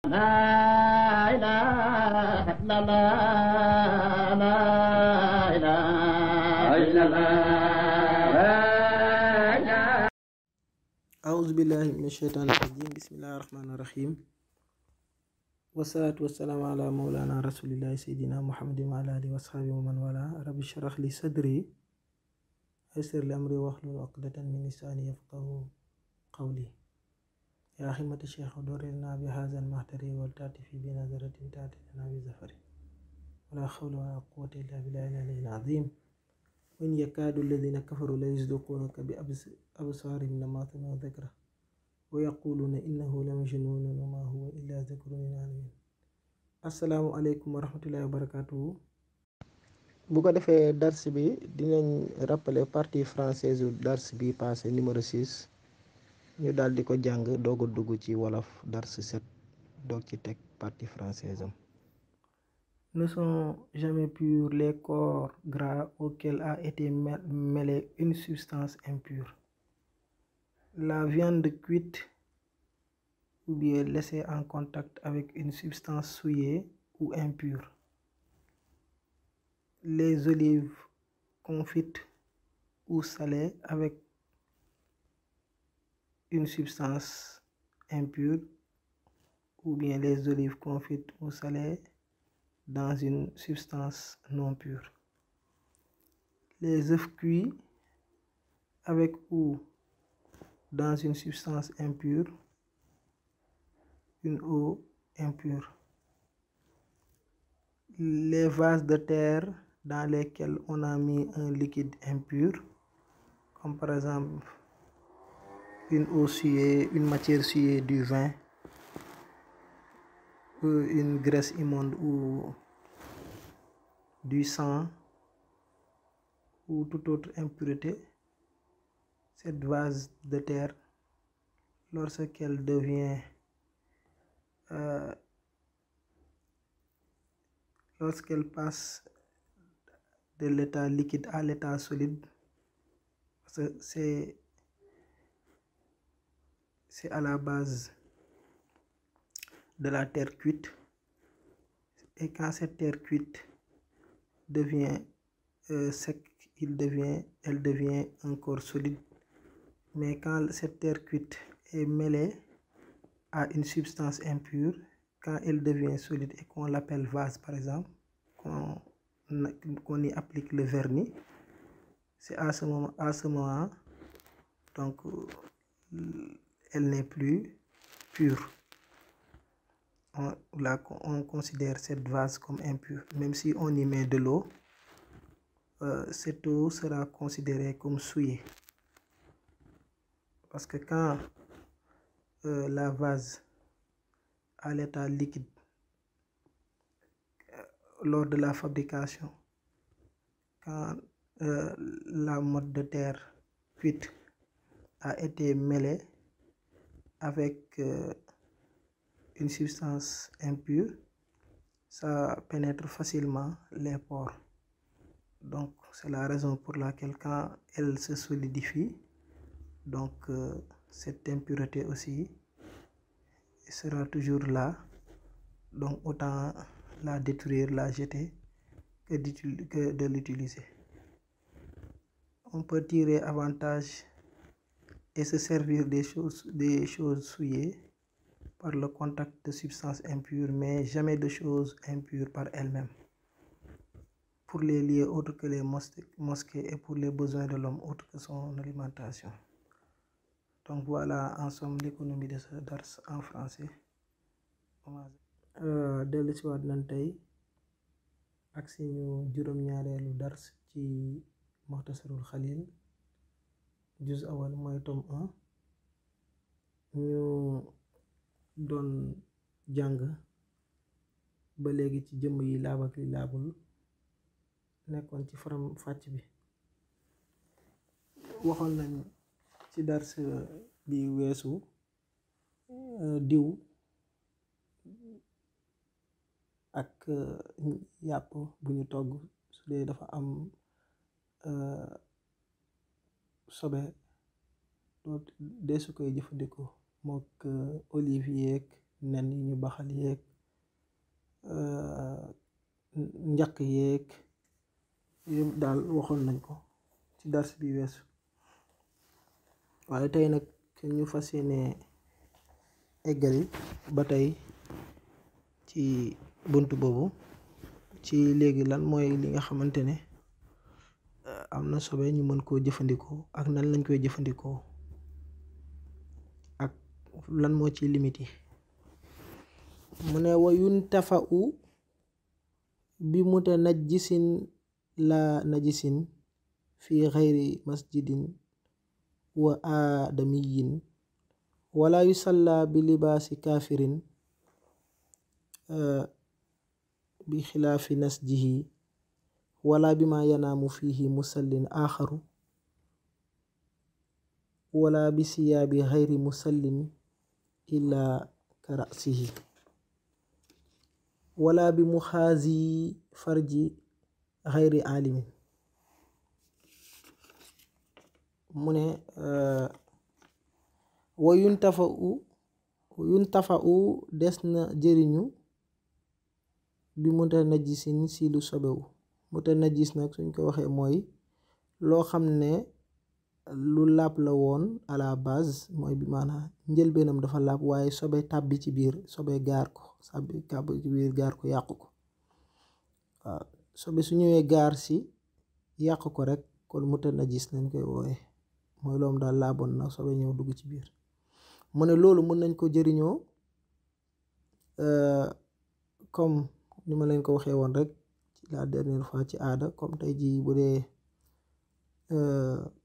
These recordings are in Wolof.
لا إله إلا الله لا إله إلا الله. أعوذ بالله من الشيطان الرجيم. بسم الله الرحمن الرحيم. والصلاة والسلام على مولانا رسول الله سيدنا محمد وعلى آله وصحبه ومن والاه. رب اشرح لي صدري ويسر لي أمري واحلل عقدة من لساني يفقهوا قولي. يا همة الشيخ دور لنا بهذا المحضر والتأتي بنظرة تأتي لنا بزفر ولا حول ولا قوة إلا بالله العلي العظيم. وإن يكاد الذين كفروا ليزلقونك بأبصارهم لما سمعوا ذكره ويقولون إنه لمجنون وما هو إلا ذكر للعالمين. Assalaamu aleykum wa rahmatullahi wa barakatuhu. bu ko defee dars bi dinañ rappeler partie française u dars bi passé numéro 6 ñu daal di ko jàng doog a dugg ci wolof dars 7 doog ci teg partie française am. Ne sont jamais purs les corps gras auxquels a été mêlée une substance impure. La viande cuite ou bien laissée en contact avec une substance souillée ou impure. Les olives confites ou salées avec une substance impure ou bien les olives confites ou salées dans une substance non pure. Les œufs cuits avec ou dans une substance impure, une eau impure. Les vases de terre dans lesquels on a mis un liquide impur, comme par exemple une eau souillée, une matière souillée, du vin, une graisse immonde ou du sang ou toute autre impureté. Cette vase de terre, lorsqu'elle devient lorsqu'elle passe de l'état liquide à l'état solide, parce que c'est à la base de la terre cuite, et quand cette terre cuite devient sec, elle devient un corps solide. Mais quand cette terre cuite est mêlée à une substance impure, quand elle devient solide et qu'on l'appelle vase par exemple, qu'on y applique le vernis, c'est à ce moment donc elle n'est plus pure. On considère cette vase comme impure. Même si on y met de l'eau, cette eau sera considérée comme souillée. Parce que quand la vase à l'état liquide, lors de la fabrication, quand la motte de terre cuite a été mêlée avec une substance impure, ça pénètre facilement les pores. Donc c'est la raison pour laquelle quand elle se solidifie, donc cette impureté aussi sera toujours là. Donc autant la détruire, la jeter que de l'utiliser. On peut tirer avantage et se servir des choses souillées par le contact de substances impures, mais jamais de choses impures par elles-mêmes, pour les lieux autres que les mosquées et pour les besoins de l'homme autres que son alimentation. Donc voilà en somme l'économie de ce dars en français. dellu si waat nañ tey ak suñu juróom-ñaareelu dars ci Muxtasarul Xalil juz awal mooy tome 1. ñu doon jàng ba léegi ci jëmm yi laab ak li laabul, nekkoon ci faram fàcc bi. waxoon nañ ci dars bi weesu diw ak yàpp bu ñu togg su dee dafa am sobe deesu koy jëfandikoo mook olive yeeg nen yi ñu baxal yeeg njaq yeeg yëpp daal waxoon nañ ko ci dars bi weesu. waaye tey nag ñu fas yéene eggali ba tey ci bunt boobu ci léegi lan mooy li nga xamante ne am na sobe ñu mën koo jëfandikoo ak nan lañ koy jëfandikoo ak lan moo ci limite yi. mu ne wa yuntafa'u bi mutanajjisin la najisin fi xayri masjidin wa aadamiyin wala yusalla bi libaasi kaafirin bi xilaafi nasjihi wala bima yanaamu fihi musallin aaxaru wala bi siyaabi xayri musallin illa ka ra'sihi wala bi muxaazi farji xayri aalimin. mu ne wa yuntafa'u des na jëriñu bi mutanajjisin si lu sobewu. mutanajjis nag suñ ko waxee mooy loo xam ne lu laab la woon à la base, mooy bi maanaam njëlbeenam dafa laab waaye sobe tàbbi ci biir, sobe gaar ko tàbbi ci biir gaar ko yàqu ko. waaw sobe su ñëwee gaar si yàq ko rek kon mutanajjis nañ koy wooye, mooy loom daal laaboon na sobe ñëw dugg ci biir. mu ne loolu mën nañ ko jëriñoo comme ni ma leen ko waxee woon rek ci la dernière fois ci aada, comme tey jii bu dee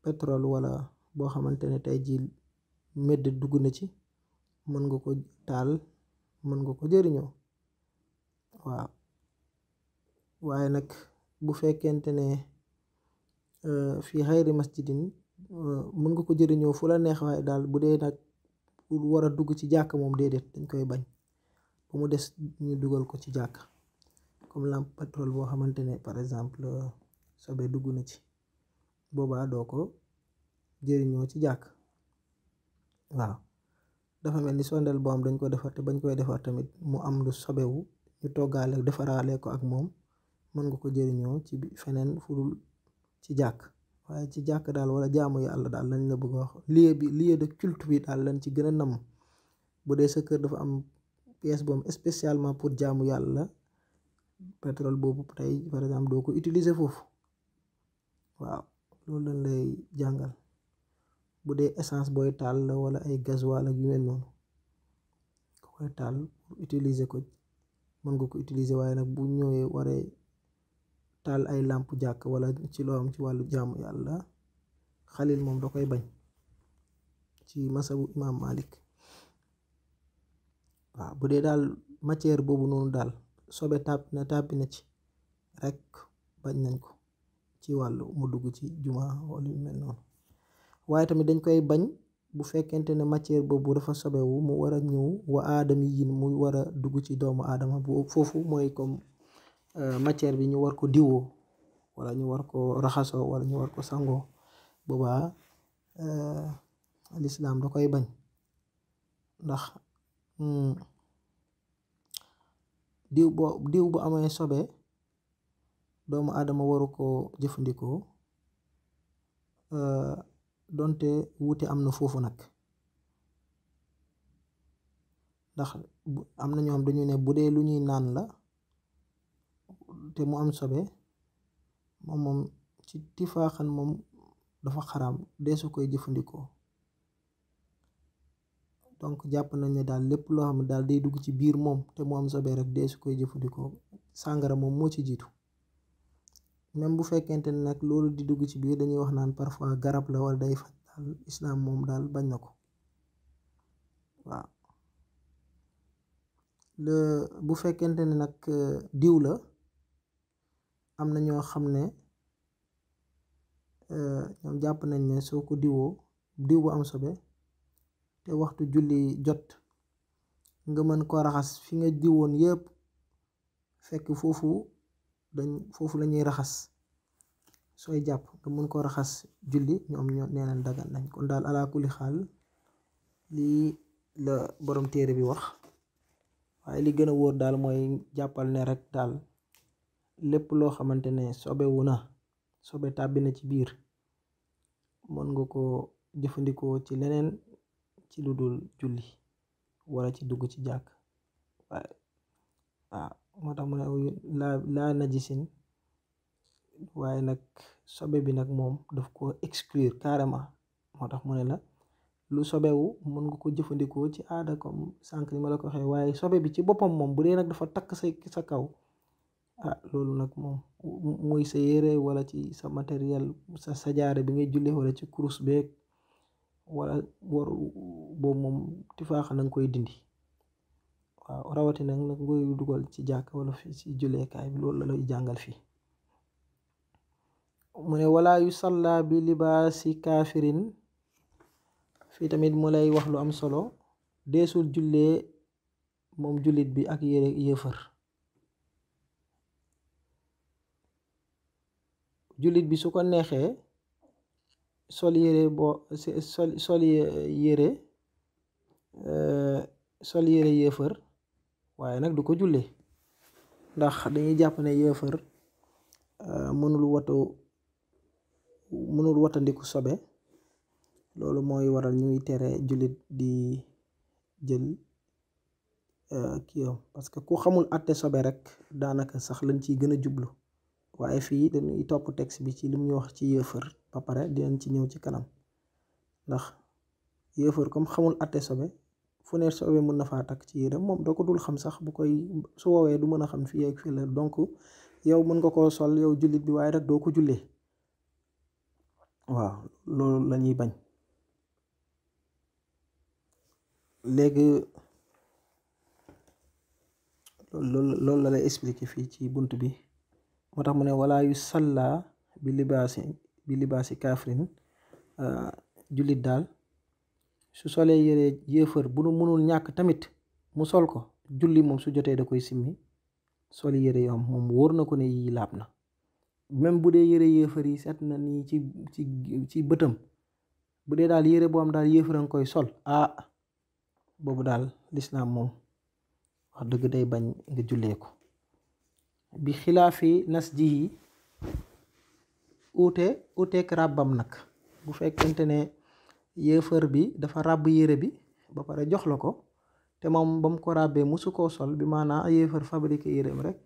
pétrole wala boo xamante ne tey jii medd dugg na ci, mën nga ko taal, mën nga ko jëriñoo. waaw waaye nag bu fekkente ne fii xayri masjidin mën nga ko jëriñoo fu la neex, waaye daal bu dee nag pour war a dugg ci jàkk moom déedéet, dañ koy bañ ba mu des ñu dugal ko ci jàkk. comme lampe pétrole boo xamante ne par exemple sobe dugg na ci, boobaa doo ko jëriñoo ci jàkk. waaw dafa mel ni sondeel boo am dañ ko defar te bañ koy defar tamit mu am lu sobewu, ñu toggaale defaraale ko ak moom, mën nga ko jëriñoo ci feneen furul ci jàkk. waaye ci jàkk daal wala jaamu yàlla daal lañ la bëgg a wax, lieu de culte bi daal lañ ci gën a namm. bu dee sa kër dafa am pièce boobu spécialement pour jaamu yàlla, pétrole boobu tey par exemple doo ko utiliser foofu. waaw loolu lañ lay jàngal. bu dee essence booy taal la wala ay gasoil ak yu mel noonu, ko koy taal pour utiliser ko mën nga ko utiliser, waaye nag bu ñëwee waree taal ay làmp jàkk wala ci loo am ci wàllu jaamu yàlla, xalil moom da koy bañ ci masabu imam Malik. waaw bu dee daal matière boobu noonu daal sobe tàbbi na ci rek bañ nañ ko ci wàllu mu dugg ci juma wala yu mel noonu. waaye tamit dañ koy bañ bu fekkente ne matière boobu dafa sobewu mu war a ñëw wa aadami yin mu war a dugg ci doomu aadama bu foofu mooy comme matière bi ñu war ko diwoo wala ñu war ko raxasoo wala ñu war ko sangoo, boobaa lislaam da koy bañ. ndax diw bu amee sobe doomu aadama waru ko jëfandikoo, donte wuute am na foofu nag. ndax am na ñoo xam dañu ne bu dee lu ñuy naan la te mu am sobe moom ci tifaaxan moom dafa xaraam, deesu koy jëfandikoo. donc jàpp nañ ne daal lépp loo xam ne daal day dugg ci biir moom te mu am sobe rek deesu koy jëfandikoo. sàngara moom moo ci jiitu, même bu fekkente ne nag loolu di dugg ci biir dañuy wax naan parfois garab la wala day faj, daal islaam moom daal bañ na ko. waaw bu fekkente ne nag diw la, am na ñoo xam ne ñoom jàpp nañ ne soo ko diwoo, diw bu am sobe te waxtu julli jot nga mën ko raxas fi nga diwoon yëpp, fekk foofu la ñuy raxas sooy jàpp, nga mën ko raxas julli, ñoom ñoo nee nañ dagan nañ. kon daal ala kulli xaal lii la borom téere bi wax waaye li gën a wóor daal mooy jàppal ne rek daal lépp loo xamante ne sobewu na sobe tàbbi na ci biir mën nga ko jëfandikoo ci leneen ci lu dul julli wala ci dugg ci jàkk. waaw moo tax mu ne laa najisin, waaye nag sobe bi nag moom daf ko exclure carrément. moo tax mu ne la lu sobewu mën nga ko jëfandikoo ci aada comme sànq ni ma la ko waxee, waaye sobe bi ci boppam moom bu dee nag dafa takk sa kaw, loolu nag moom muy sa yére wala ci sa matériel sa sajaare bi ngay julli wala ci kurus beeg wala boobu moom tifaax na nga koy dindi. waaw rawatina nag ngoy dugal ci jàkk wala fi ci julleekaay bi, loolu la lay jàngal fii. mu ne wala yu salla bi libaasi kaafirin, fii tamit mu lay wax lu am solo. deesul jullee moom jullit bi ak yére yéefar. jullit bi su ko neexee sol yére sol yére yéefar, waaye nag du ko jullee, ndax dañuy jàpp ne yéefar mënul watandiku sobe. loolu mooy waral ñuy tere jullit di jël kiyam, parce que ku xamul àtte sobe rek daanaka sax lañ ciy gën a jublu. waaye fii dañuy topp texte bi ci lim ñu wax ci yéefar ba pare dinañ ci ñëw ci kanam, ndax yéefar comme xamul àtte sobe, fu ne sobe mën na faa takk ci yére moom da ko dul xam sax, bu koy su woowee du mën a xam fii ak fii la. donc yow mën nga koo sol yow jullit bi, waaye rek doo ko jullee. waaw loolu la ñuy bañ. léegi loolu la lay expliquer fii ci bunt bi. moo tax mu ne wala yu salla bi libaasi kaafrin, jullit daal su solee yére yéefar bu nu mënul ñàkk tamit mu sol ko, julli moom su jotee da koy simmi sol yére yoom moom wóor na ko ne yii laab na. même bu dee yére yéefar yi set na nii ci bëtam, bu dee daal yére boo am daal yéefar a nga koy sol, boobu daal lislaam moom wax dëgg day bañ nga jullee ko. bi xilaafi nas ji yi uteek ràbbam nag. bu fekkente ne yéefar bi dafa ràbb yére bi ba pare jox la ko, te moom ba mu ko ràbbee musu koo sol, bi maanaa yéefar fabriqué yéreem rek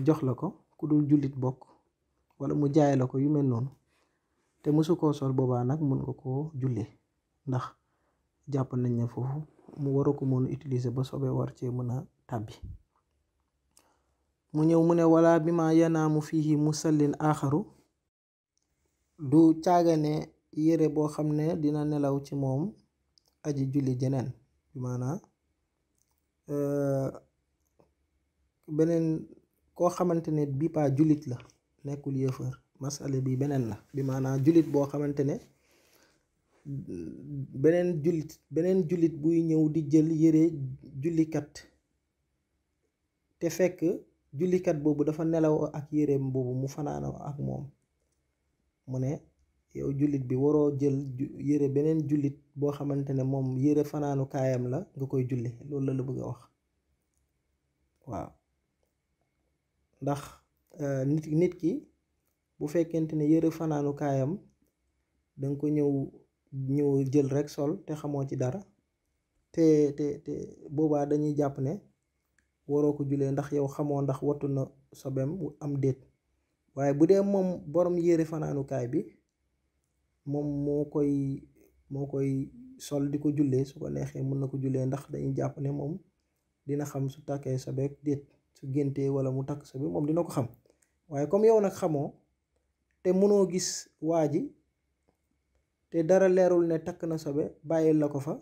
jox la ko, ku dul jullit bokk, wala mu jaay la ko yu mel noonu, te musu koo sol, boobaa nag mun nga koo jullee, ndax jàpp nañ ne foofu mu waru ko mën a utiliser ba sobe war cee mën a tàbbi. mu ñëw mu ne wala bi ma yanaamu fiihi musallin aaxaru, du caagane yére boo xam ne dina nelaw ci moom aji julli jeneen, bi maanaa beneen koo xamante ne bi paa jullit la, nekkul yéefar. masale bi beneen la, bi maanaa jullit boo xamante ne beneen jullit buy ñëw di jël yére jullikat, te fekk jullikat boobu dafa nelaw ak yéreem boobu mu fanaanoo ak moom. mu ne yow jullit bi waroo jël yére beneen jullit boo xamante ne moom yére fanaanu kaayam la nga koy julli. loolu la bëgg a wax. waaw ndax nit ki bu fekkente ne yére fanaanu kaayam danga ko ñëw jël rek sol te xamoo ci dara, te boobaa dañuy jàpp ne waroo ko jullee, ndax yow xamoo ndax wattu na sobeem am déet. waaye bu dee moom borom yére fanaanukaay bi moom moo koy sol di ko jullee, su ko neexee mën na ko jullee, ndax dañuy jàpp ne moom dina xam su takkee sobeek déet, su géntee wala mu takk sobe moom dina ko xam. waaye comme yow nag xamoo te mënoo gis waa ji te dara leerul ne takk na sobe, bàyyil la ko fa,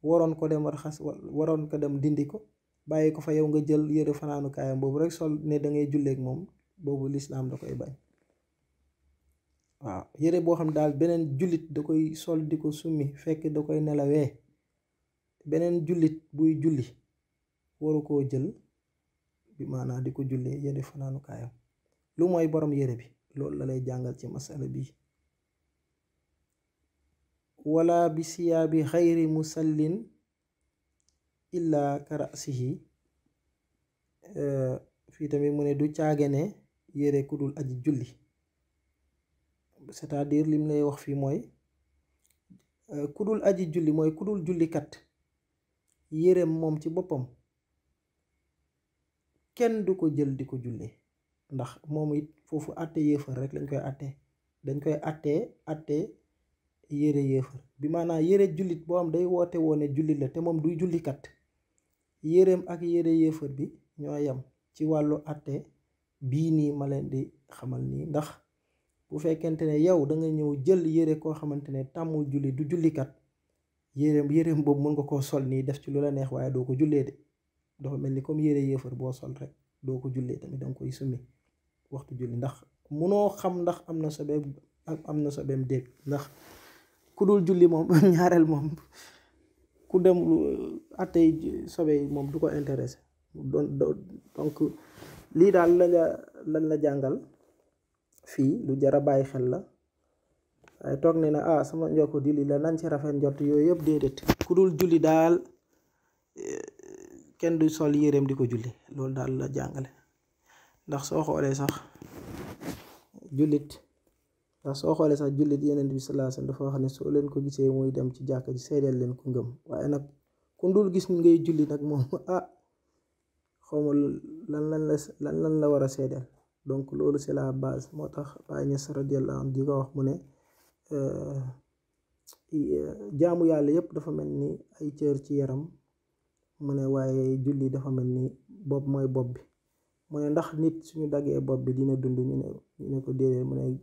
waroon ko dem raxas, waroon ko dem dindi ko, bàyyi ko fa, yow nga jël yére fanaanukaayam boobu rek sol ne da ngay julleek moom, boobu lislaam da koy bañ. waaw yére boo xam daal beneen jullit da koy sol di ko summi fekk da koy nelawee, beneen jullit buy julli waru koo jël, bi maanaa di ko jullee yére fanaanukaayam, lu mooy borom yére bi. loolu la lay jàngal ci masala bi. wala bi siyaabi xayri musallin illa karasihi fii tamit mu ne du caagane yére ku dul aji julli, c'est-à-dire lim lay wax fii mooy ku dul aji julli mooy ku dul jullikat yéreem moom ci boppam kenn du ko jël di ko julli, ndax moom it foofu àtte yéefar rek lañ koy àtte, dañ koy àtte yére yéefar bi maanaam yére jullit boo am day woote woone jullit la te moom duy jullikat, yéreem ak yére yéefar bi ñoo yem ci wàllu àtte bii nii ma leen di xamal nii. ndax bu fekkente ne yow da nga ñëw jël yére koo xamante ne tàmmul julli du jullikat, yéreem boobu mën nga koo sol nii def ci lu la neex waaye doo ko jullee de, dafa mel ni comme yére yéefar boo sol rek doo ko jullee tamit danga koy summi waxtu julli, ndax munoo xam ndax am na sobeem déeg, ndax ku dul julli moom ñaareel moom ku dem àttey sobe moom du ko intéressé. donc lii daal lañ la jàngal fii, lu jara bàyyi xel la, waaye toog ne na sama njokk di li la nañ ci rafet njort yooyu yëpp déedéet. ku dul julli daal kenn du sol yéreem di ko julli, loolu daal la jàngale. ndax soo xoolee sax jullit Yonent bi sallallahu alayhi wasallam dafa wax ne soo leen ko gisee muy dem ci jàkka ji seedeel leen ko ngëm, waaye nag ku dul gis ngay julli nag moom xawma lan la war a seedeel. donc loolu c'est la base, moo tax Baay Ñas radiyallahu anhu di ko wax mu ne jaamu yàlla yépp dafa mel ni ay cër ci yaram, mu ne waaye julli dafa mel ni bopp mooy bopp bi, mu ne ndax nit suñu daggee bopp bi dina dund, ñu ne ko déedéet, mu ne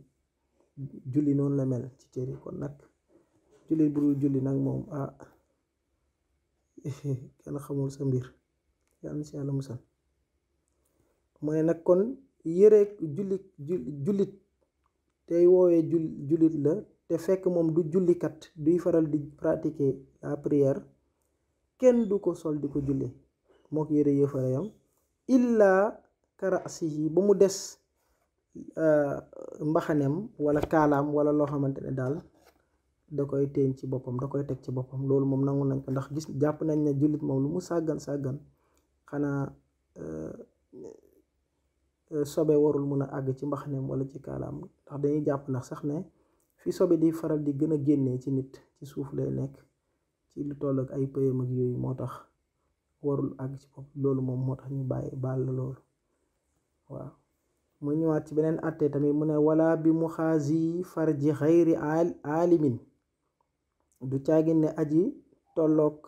julli noonu la mel ci cër yi. kon nag julli bu dul julli nag moom kenn xamul sa mbir, yàlla na si yàlla musal. mu ne nag kon yére jullit tey woowee jullit la te fekk moom du jullikat, duy faral di pratiquer la prière, kenn du ko sol di ko julli mook yére yéefara yam illa karasihi, ba mu des mbaxaneem wala kaalaam wala loo xamante ne daal da koy teeñ ci boppam, da koy teg ci boppam. loolu moom nangu nañ ko, ndax jàpp nañ ne jullit moom lu mu sàggan xanaa sobe warul mun a àgg ci mbaxaneem wala ci kaalaam, ndax dañuy jàpp ndax sax ne fi sobe di faral di gën a génnee ci nit ci suuf lay nekk, ci lu toll ak ay pëyam ak yooyu, moo tax warul àgg ci bopp. loolu moom moo tax ñu baal la loolu. waaw mu ñëwaat ci beneen àtte tamit mu ne wala bi mu xaasi farji xayri aalimin, du caagin ne aji tolloog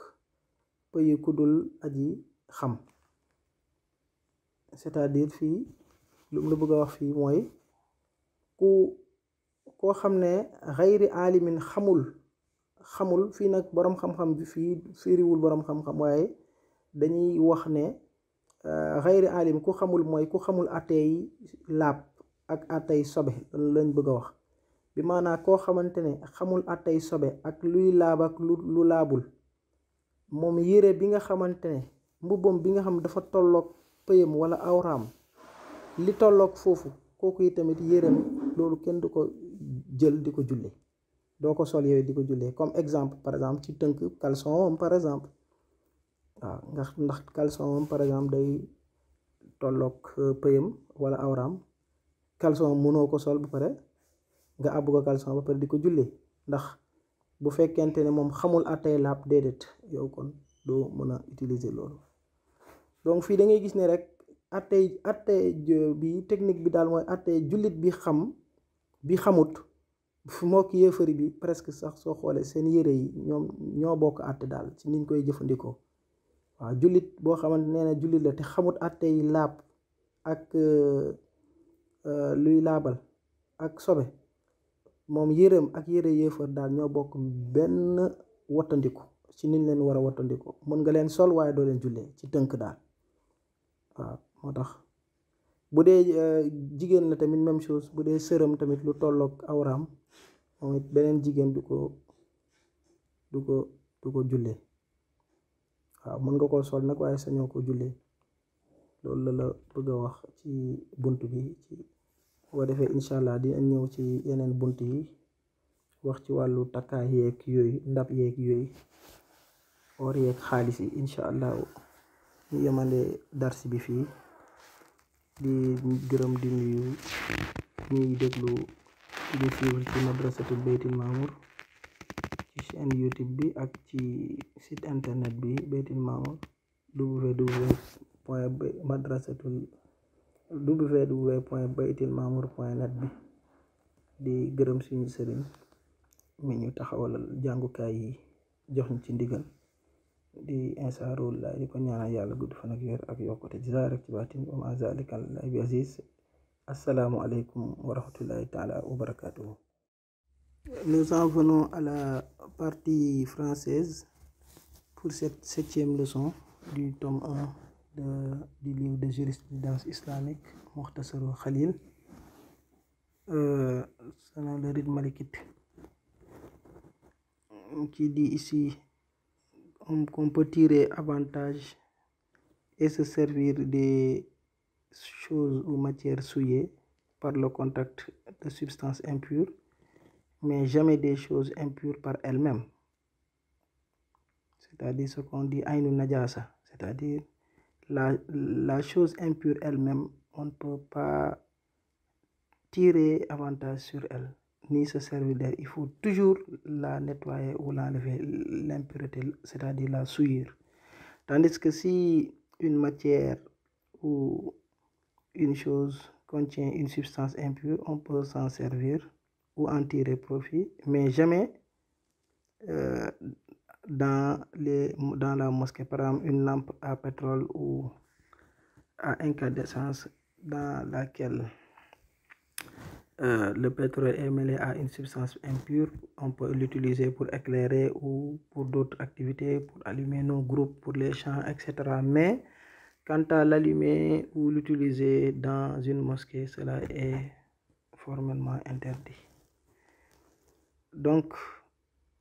pëyi kudul aji xam, c'est-à-dire fii lu mu la bëgg a wax fii mooy koo xam ne xayri aalimin xamul fii nag boroom xam-xam bi fii firiwul boroom xam-xam, waaye dañuy wax ne xayri aalim ku xamul mooy ku xamul àttey laab ak àttey sobe lañ bëgg a wax. bi maanaa koo xamante ne xamul àttey sobe ak luy laab ak lu laabul, moom yére bi nga xamante ne mbubbam bi nga xam dafa tolloog pëyam wala awraam li tolloog foofu, kooku yi tamit yéreem loolu kenn du ko jël di ko jullee, doo ko sol yooyu di ko jullee. comme exemple par exemple ci tënk caleçon moom par exemple, waaw ndax caleçon moom par exemple day tolloog pëyam wala awraam, caleçon mënoo ko sol ba pare nga àbb ko caleçon ba pare di ko jullee, ndax bu fekkente ne moom xamul àttey laab déedéet, yow kon doo mën a utiliser loolu. donc fii da ngay gis ne rek àtte bi technique bi daal mooy àtte jullit bi xamut mook yéefari bi presque sax soo xoolee seen yére yi ñoo bokk àtte daal ci niñ koy jëfandikoo. waaw jullit boo xamante nee na jullit la te xamut àttey laab ak luy laabal ak sobe, moom yéreem ak yére yéefar daal ñoo bokk benn wattandiku ci niñ leen war a wattandiku. mën nga leen sol waaye doo leen jullee ci tënk daal. waaw moo tax bu dee jigéen la tamit même chose, bu dee sëram tamit lu tolloog awraam moom it beneen jigéen du ko jullee. waaw mën nga koo sol nag waaye sañoo ko jullee. loolu la bëgg a wax ci bunt bi. boo defee incha allah dina ñëw ci yeneen bunt yi wax ci wàllu takkaay yeeg yooyu, ndab yeeg yooyu. or yeeg xaalis yi incha allah ñu yemale dars bi fii di gërëm di nuyu ñuy déglu di suivre ci madrasatul baytil mamour ci chaîne YouTube bi ak ci site internet bi baytil mamour www.baytilmamour.net bi di gërëm suñu sëriñ mi ñu taxawalal jàngukaay yi jox ñu ci ndigal di insaarullah di ko ñaanal yàlla gudd fan ak wér ak yokkute ci zaahir ak ci baatin wa ma zalika alallahi bi aziz. Assalamu alaikum wa rahmatullahi ta'ala wa barakatuhu. Nous en venons à la partie française pour cette 7e leçon du tome 1 du livre de jurisprudence islamique Mukhtasarul Khalil selon le rite malikite, qui dit ici qu'on peut tirer avantage et se servir des choses ou matières souillées par le contact de substances impures, mais jamais des choses impures par elles-mêmes. C'est-à-dire ce qu'on dit Aïnou Najasa, c'est-à-dire la chose impure elle-même, on ne peut pas tirer avantage sur elle, ni se servir d'elle. Il faut toujours la nettoyer ou l'enlever, l'impureté, c'est-à-dire la souillir. Tandis que si une matière ou une chose contient une substance impure, on peut s'en servir ou en tirer profit, mais jamais dans la mosquée. Par exemple, une lampe à pétrole ou à incandescence dans laquelle le pétrole est mêlé à une substance impure, on peut l'utiliser pour éclairer ou pour d'autres activités, pour allumer nos groupes, pour les chants, etc. Mais quant à l'allumer ou l'utiliser dans une mosquée, cela est formellement interdit. Donc,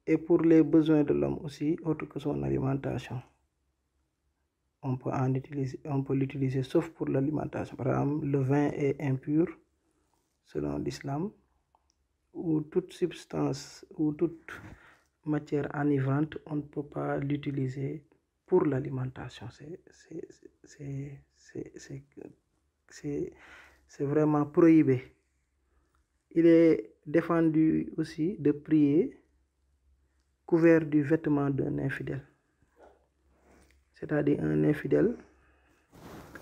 et pour les besoins de l'homme aussi, autre que son alimentation, on peut l'utiliser sauf pour l'alimentation. Par exemple, le vin est impur selon l'islam, ou toute substance ou toute matière enivrante, on ne peut pas l'utiliser pour l'alimentation. C'est vraiment prohibé. Il est défendu aussi de prier couvert du vêtement d'un infidèle. C'est-à-dire un infidèle,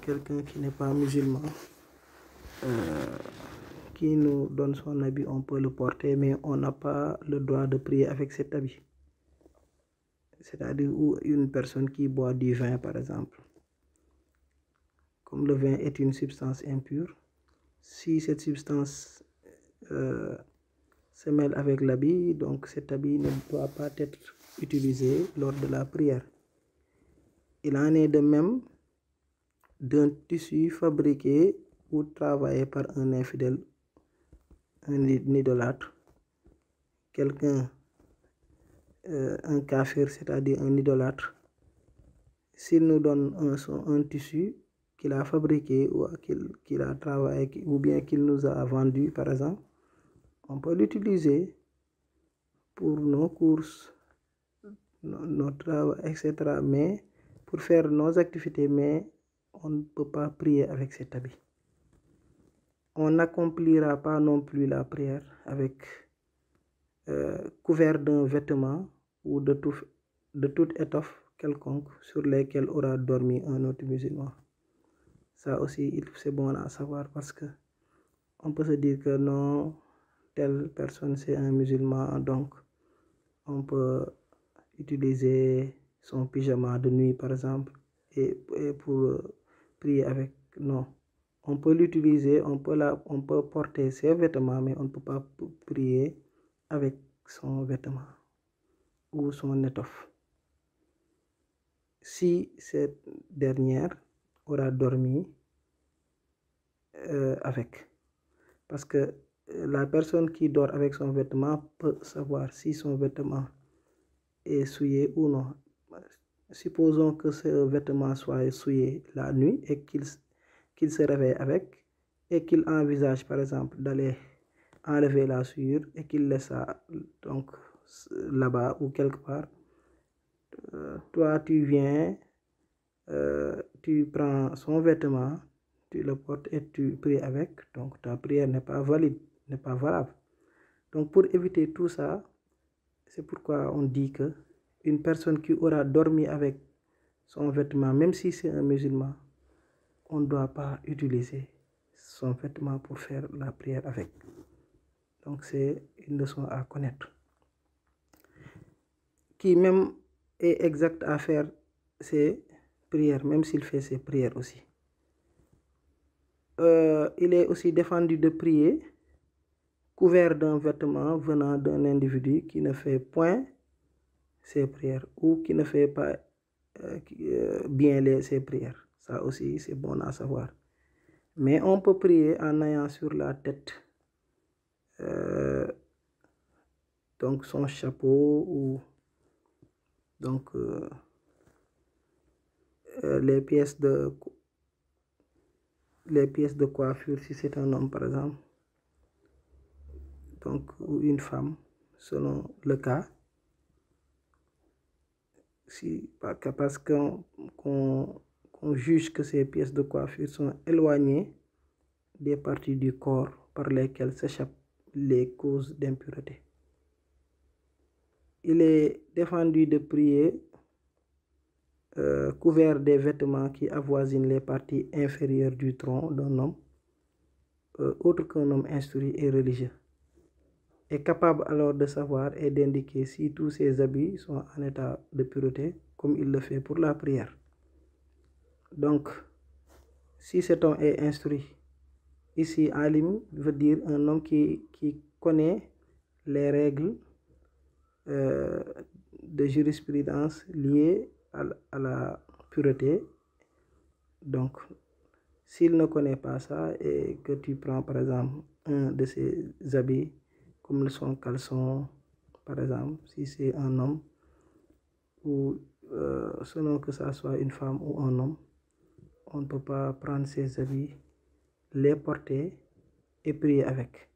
quelqu'un qui n'est pas musulman, qui nous donne son habit, on peut le porter, mais on n'a pas le droit de prier avec cet habit. C'est-à-dire une personne qui boit du vin, par exemple. Comme le vin est une substance impure, si cette substance se mêle avec l'habit, donc cet habit ne doit pas être utilisé lors de la prière. Il en est de même d'un tissu fabriqué ou travaillé par un infidèle, un idolâtre, quelqu'un, un kafir, c'est-à-dire un idolâtre. S'il nous donne un tissu qu'il a fabriqué ou qu'il a travaillé ou bien qu'il nous a vendu, par exemple, on peut l'utiliser pour nos courses, nos travaux, etc. Mais pour faire nos activités, mais on ne peut pas prier avec cet habit. On n'accomplira pas non plus la prière avec couvert d'un vêtement ou de toute étoffe quelconque sur lesquelles aura dormi un autre musulman. Ça aussi, c'est bon à savoir, parce que on peut se dire que non, telle personne c'est un musulman, donc on peut utiliser son pyjama de nuit, par exemple, et pour prier avec. Non, on peut l'utiliser, on peut porter ses vêtements, mais on ne peut pas prier avec son vêtement ou son étoffe. Si cette dernière aura dormi avec. Parce que la personne qui dort avec son vêtement peut savoir si son vêtement est souillé ou non. Supposons que ce vêtement soit souillé la nuit et qu'il se réveille avec, et qu'il envisage par exemple d'aller enlever la souillure et qu'il laisse ça donc là-bas ou quelque part. toi tu viens, tu prends son vêtement, tu le portes et tu pries avec, donc ta prière n'est pas valide, n'est pas valable. Donc pour éviter tout ça, c'est pourquoi on dit que une personne qui aura dormi avec son vêtement, même si c'est un musulman, on ne doit pas utiliser son vêtement pour faire la prière avec. Donc c'est une leçon à connaître. Qui même est exact à faire ses prières, même s'il fait ses prières aussi. Il est aussi défendu de prier couvert d'un vêtement venant d'un individu qui ne fait point ses prières ou qui ne fait pas bien ses prières. Ça aussi, c'est bon à savoir. Mais on peut prier en ayant sur la tête donc son chapeau ou donc les pièces de coiffure si c'est un homme par exemple, donc ou une femme selon le cas, parce qu'on juge que ces pièces de coiffure sont éloignées des parties du corps par lesquelles s'échappent les causes d'impureté. Il est défendu de prier couvert des vêtements qui avoisinent les parties inférieures du tronc d'un homme autre qu'un homme instruit et religieux, est capable alors de savoir et d'indiquer si tous ses habits sont en état de pureté, comme il le fait pour la prière. Donc, si cet homme est instruit, ici alim veut dire un homme qui connaît les règles de jurisprudence liées à la pureté. Donc, s'il ne connaît pas ça et que tu prends par exemple un de ses habits comme son caleçon par exemple, si c'est un homme ou selon que ça soit une femme ou un homme, on ne peut pas prendre ses habits, les porter et prier avec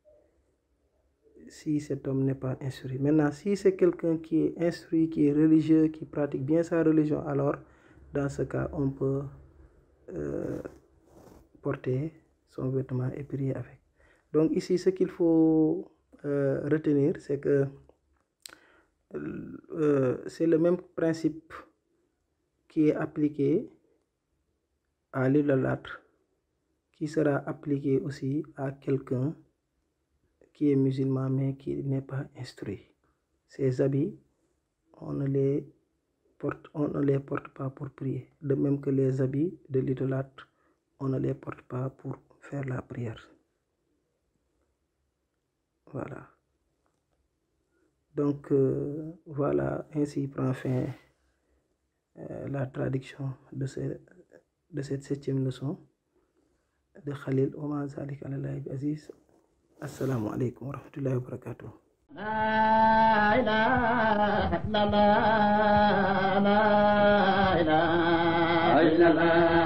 si cet homme n'est pas instruit. Maintenant, si c'est quelqu'un qui est instruit, qui est religieux, qui pratique bien sa religion, alors dans ce cas on peut porter son vêtement et prier avec. Donc ici ce qu'il faut retenir, c'est que c'est le même principe qui est appliqué à l'idolâtre qui sera appliqué aussi à quelqu'un qui est musulman mais qui n'est pas instruit. Ces habits, on ne les porte pas pour prier, de même que les habits de l'idolâtre, on ne les porte pas pour faire la prière. Voilà. Donc voilà, ainsi prend fin la traduction de cette 7e leçon de Khalil Oma Zalik Alallahi Aziz. Assalamu alaikum wa rahmatullahi wa barakatuh. La ilaha illallah, la ilaha illallah.